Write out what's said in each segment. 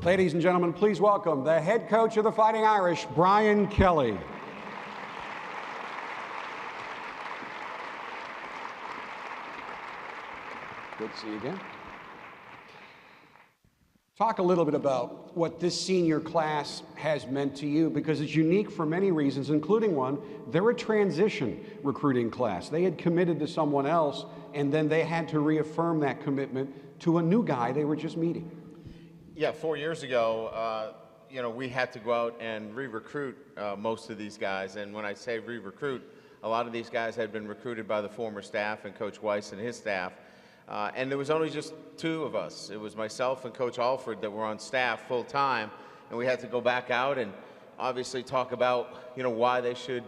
Ladies and gentlemen, please welcome the head coach of the Fighting Irish, Brian Kelly. Good to see you again. Talk a little bit about what this senior class has meant to you, because it's unique for many reasons, including one, they're a transition recruiting class. They had committed to someone else, and then they had to reaffirm that commitment to a new guy they were just meeting. Yeah, 4 years ago, we had to go out and re-recruit most of these guys. And when I say re-recruit, a lot of these guys had been recruited by the former staff and Coach Weiss and his staff. And there was only just two of us. It was myself and Coach Alford that were on staff full time, and we had to go back out and obviously talk about why they should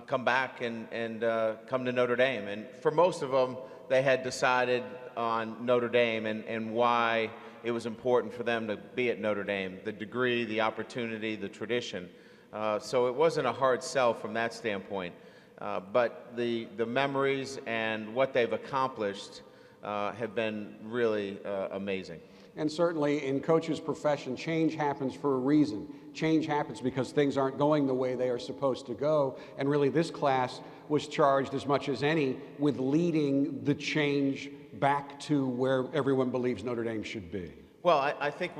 come back and come to Notre Dame. And for most of them, they had decided on Notre Dame and why it was important for them to be at Notre Dame, the degree, the opportunity, the tradition. So it wasn't a hard sell from that standpoint. But the memories and what they've accomplished have been really amazing. And certainly in coach's profession, change happens for a reason. Change happens because things aren't going the way they are supposed to go. And really this class was charged as much as any with leading the change back to where everyone believes Notre Dame should be. Well, I think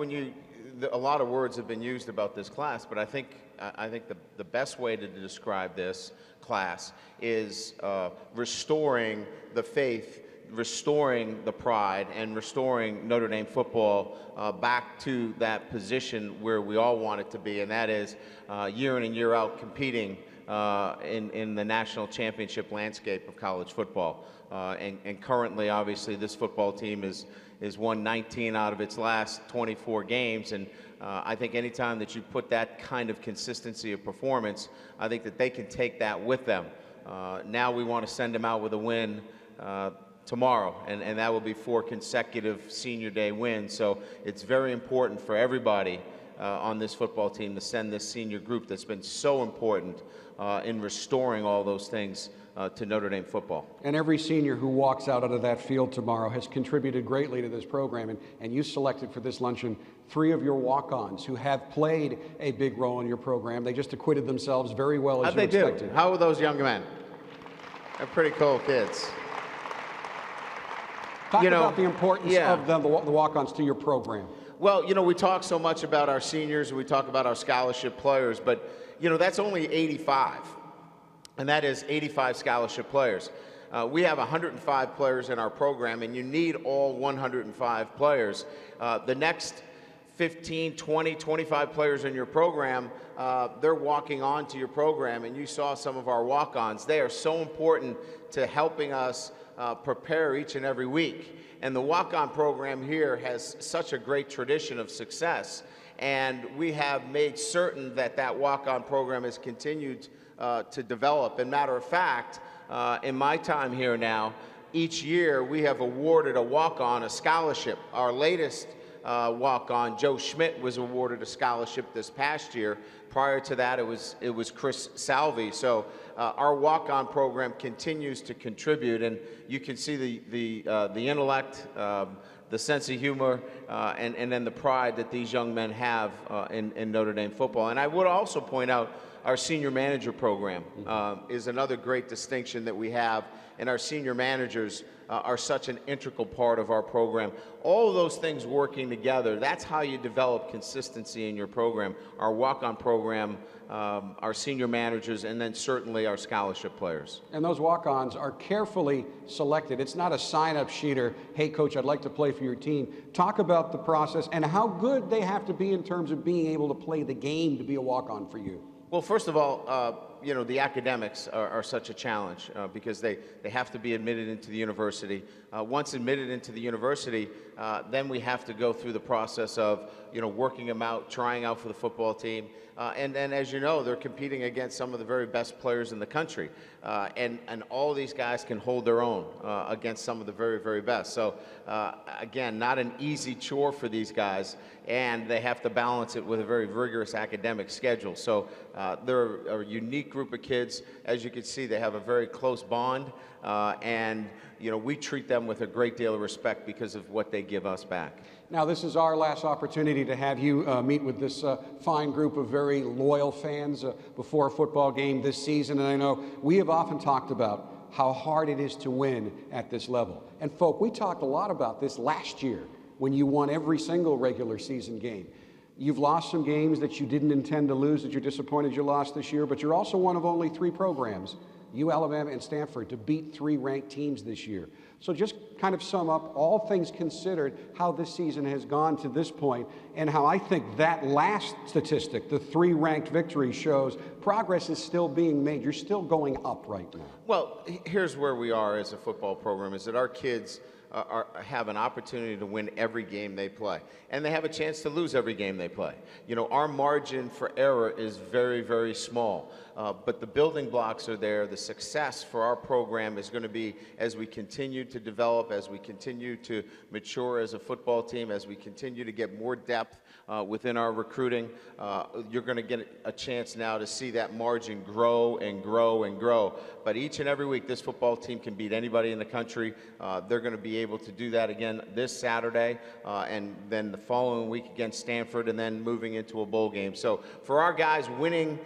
a lot of words have been used about this class, but I think the best way to describe this class is restoring the faith, restoring the pride, and restoring Notre Dame football back to that position where we all want it to be, and that is year in and year out competing in the national championship landscape of college football. And currently, obviously, this football team is won 19 out of its last 24 games, and I think anytime that you put that kind of consistency of performance, I think that they can take that with them. Now we want to send them out with a win tomorrow, and that will be 4 consecutive senior day wins. So it's very important for everybody on this football team to send this senior group that's been so important in restoring all those things to Notre Dame football. And every senior who walks out of that field tomorrow has contributed greatly to this program. And you selected for this luncheon 3 of your walk-ons who have played a big role in your program. They just acquitted themselves very well as you expected. How are those young men? They're pretty cool kids. Talk about the importance of the walk-ons to your program. Well, we talk so much about our seniors and we talk about our scholarship players, but, that's only 85. And that is 85 scholarship players. We have 105 players in our program, and you need all 105 players. The next 15, 20, 25 players in your program, they're walking on to your program, and you saw some of our walk-ons. They are so important to helping us prepare each and every week. And the walk-on program here has such a great tradition of success, and we have made certain that that walk-on program has continued to develop. And matter of fact, in my time here now, each year we have awarded a walk-on a scholarship. Our latest walk-on, Joe Schmidt, was awarded a scholarship this past year. Prior to that, it was Chris Salvi. So our walk-on program continues to contribute, and you can see the intellect, the sense of humor, and then the pride that these young men have in Notre Dame football. And I would also point out our senior manager program is another great distinction that we have, and our senior managers are such an integral part of our program. All of those things working together, that's how you develop consistency in your program. Our walk-on program, our senior managers, and then certainly our scholarship players. And those walk-ons are carefully selected. It's not a sign-up sheet or, hey, coach, I'd like to play for your team. Talk about the process and how good they have to be in terms of being able to play the game to be a walk-on for you. Well, first of all, the academics are such a challenge because they have to be admitted into the university. Once admitted into the university, then we have to go through the process of, working them out, trying out for the football team. And as you know, they're competing against some of the very best players in the country. And all these guys can hold their own against some of the very, very best. So, again, not an easy chore for these guys, and they have to balance it with a very rigorous academic schedule. So they're a unique group of kids. As you can see, they have a very close bond, and we treat them with a great deal of respect because of what they give us back. Now, this is our last opportunity to have you meet with this fine group of very loyal fans before a football game this season. And I know we have often talked about how hard it is to win at this level. And folk, we talked a lot about this last year when you won every single regular season game. You've lost some games that you didn't intend to lose, that you're disappointed you lost this year, but you're also one of only 3 programs, U, Alabama, and Stanford, to beat 3 ranked teams this year. So just kind of sum up, all things considered, how this season has gone to this point, and how I think that last statistic, the 3 ranked victories, shows progress is still being made. You're still going up right now. Well, here's where we are as a football program, is that our kids have an opportunity to win every game they play, and they have a chance to lose every game they play. Our margin for error is very, very small, but the building blocks are there. The success for our program is going to be as we continue to develop, as we continue to mature as a football team, as we continue to get more depth within our recruiting. You're going to get a chance now to see that margin grow and grow and grow. But each and every week, this football team can beat anybody in the country. They're going to be able to do that again this Saturday, and then the following week against Stanford, and then moving into a bowl game. So for our guys, winning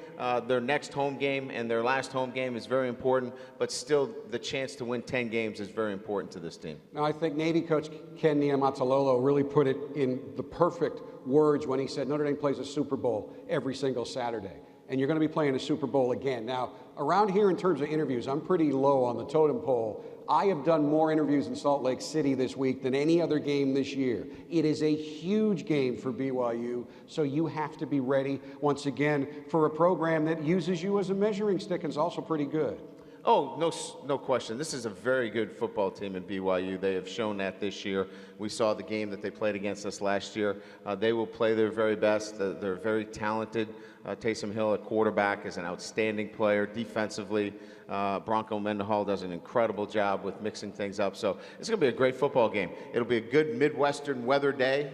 their next home game and their last home game is very important, but still the chance to win 10 games is very important to this team. Now, I think Navy coach Ken Niumatalolo really put it in the perfect words when he said Notre Dame plays a Super Bowl every single Saturday, and you're going to be playing a Super Bowl again. Now, around here in terms of interviews, I'm pretty low on the totem pole. I have done more interviews in Salt Lake City this week than any other game this year. It is a huge game for BYU, so you have to be ready, once again, for a program that uses you as a measuring stick and is also pretty good. Oh, no question. This is a very good football team in BYU. They have shown that this year. We saw the game that they played against us last year. They will play their very best. They're very talented. Taysom Hill, a quarterback, is an outstanding player. Defensively, Bronco Mendenhall does an incredible job with mixing things up. So it's going to be a great football game. It'll be a good Midwestern weather day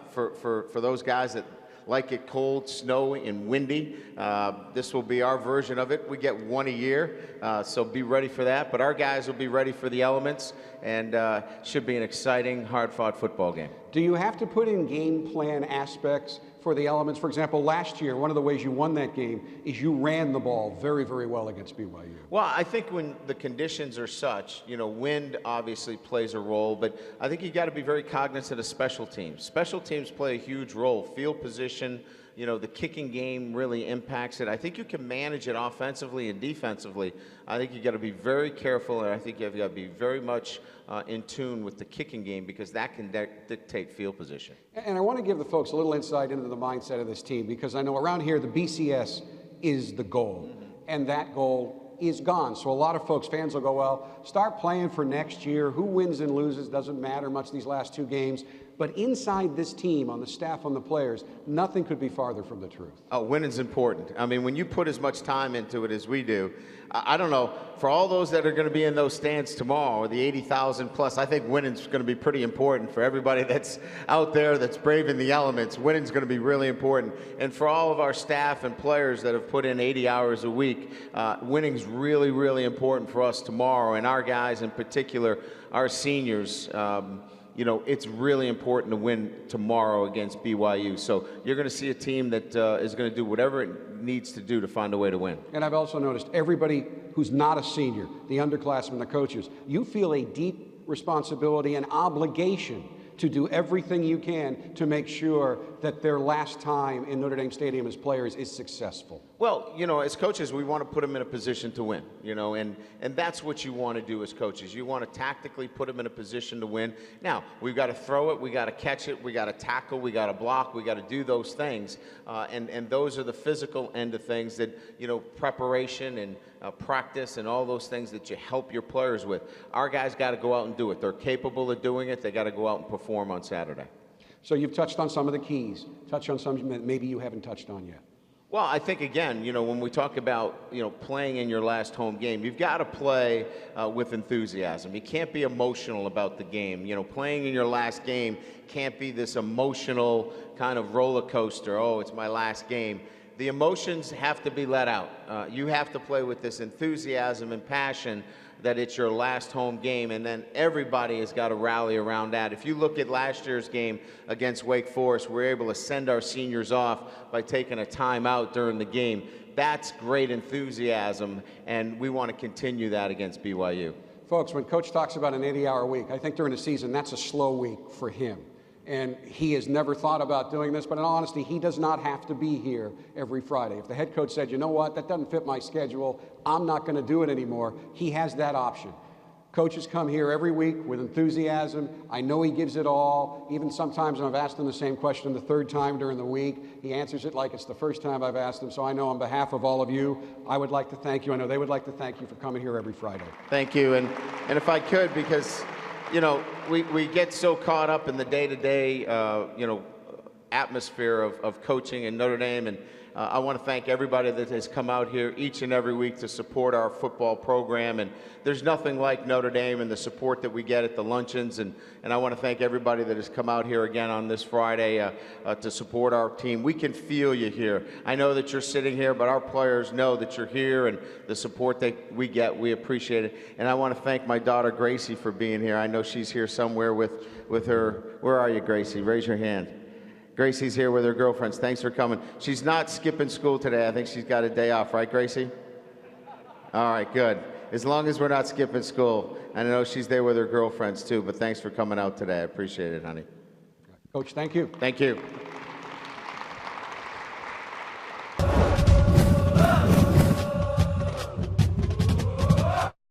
for those guys that like it cold, snowy, and windy. This will be our version of it. We get one a year, so be ready for that. But our guys will be ready for the elements, and should be an exciting, hard-fought football game. Do you have to put in game plan aspects for the elements? For example, last year, one of the ways you won that game is you ran the ball very, very well against BYU. Well, I think when the conditions are such, wind obviously plays a role, but I think you got to be very cognizant of special teams. Special teams play a huge role. Field position, the kicking game really impacts it. I think you can manage it offensively and defensively. I think you got to be very careful, and I think you have got to be very much in tune with the kicking game, because that can dictate field position. And I want to give the folks a little insight into the mindset of this team, because I know around here the BCS is the goal, and that goal is gone. So a lot of folks, fans will go, well, start playing for next year. Who wins and loses doesn't matter much these last 2 games. But inside this team, on the staff, on the players, nothing could be farther from the truth. Oh, winning's important. I mean, when you put as much time into it as we do, I don't know, for all those that are going to be in those stands tomorrow, the 80,000 plus, I think winning's going to be pretty important for everybody that's out there that's braving the elements. Winning's going to be really important. And for all of our staff and players that have put in 80 hours a week, winning's really, really important for us tomorrow. And our guys in particular, our seniors, it's really important to win tomorrow against BYU. So you're going to see a team that is going to do whatever it needs to do to find a way to win. And I've also noticed everybody who's not a senior, the underclassmen, the coaches, you feel a deep responsibility and obligation to do everything you can to make sure that their last time in Notre Dame Stadium as players is successful. Well, as coaches, we want to put them in a position to win, and that's what you want to do as coaches. You want to tactically put them in a position to win. Now, we've got to throw it, we got to catch it, we got to tackle, we got to block, we got to do those things, and those are the physical end of things that, preparation and practice and all those things that you help your players with. Our guys got to go out and do it. They're capable of doing it. They got to go out and perform on Saturday. So you've touched on some of the keys. Touch on some that maybe you haven't touched on yet. Well, I think, again, when we talk about, playing in your last home game, you've got to play with enthusiasm. You can't be emotional about the game. Playing in your last game can't be this emotional kind of roller coaster. Oh, it's my last game. The emotions have to be let out. You have to play with this enthusiasm and passion that it's your last home game, and then everybody has got to rally around that. If you look at last year's game against Wake Forest, we're able to send our seniors off by taking a timeout during the game. That's great enthusiasm, and we want to continue that against BYU. Folks, when Coach talks about an 80-hour week, I think during the season, that's a slow week for him. And he has never thought about doing this, but in all honesty, he does not have to be here every Friday. If the head coach said, you know what, that doesn't fit my schedule, I'm not going to do it anymore, he has that option. Coaches come here every week with enthusiasm. I know he gives it all. Even sometimes when I've asked him the same question the third time during the week, he answers it like it's the first time I've asked him. So I know on behalf of all of you, I would like to thank you. I know they would like to thank you for coming here every Friday. Thank you. And if I could, because you know, we get so caught up in the day-to-day, you know, atmosphere of coaching in Notre Dame, and I want to thank everybody that has come out here each and every week to support our football program. And there's nothing like Notre Dame and the support that we get at the luncheons. And I want to thank everybody that has come out here again on this Friday to support our team. We can feel you here. I know that you're sitting here, but our players know that you're here, and the support that we get, we appreciate it. And I want to thank my daughter Gracie for being here. I know she's here somewhere with her. Where are you, Gracie? Raise your hand. Gracie's here with her girlfriends. Thanks for coming. She's not skipping school today. I think she's got a day off, right, Gracie? All right, good. As long as we're not skipping school. I know she's there with her girlfriends, too, but thanks for coming out today. I appreciate it, honey. Coach, thank you. Thank you.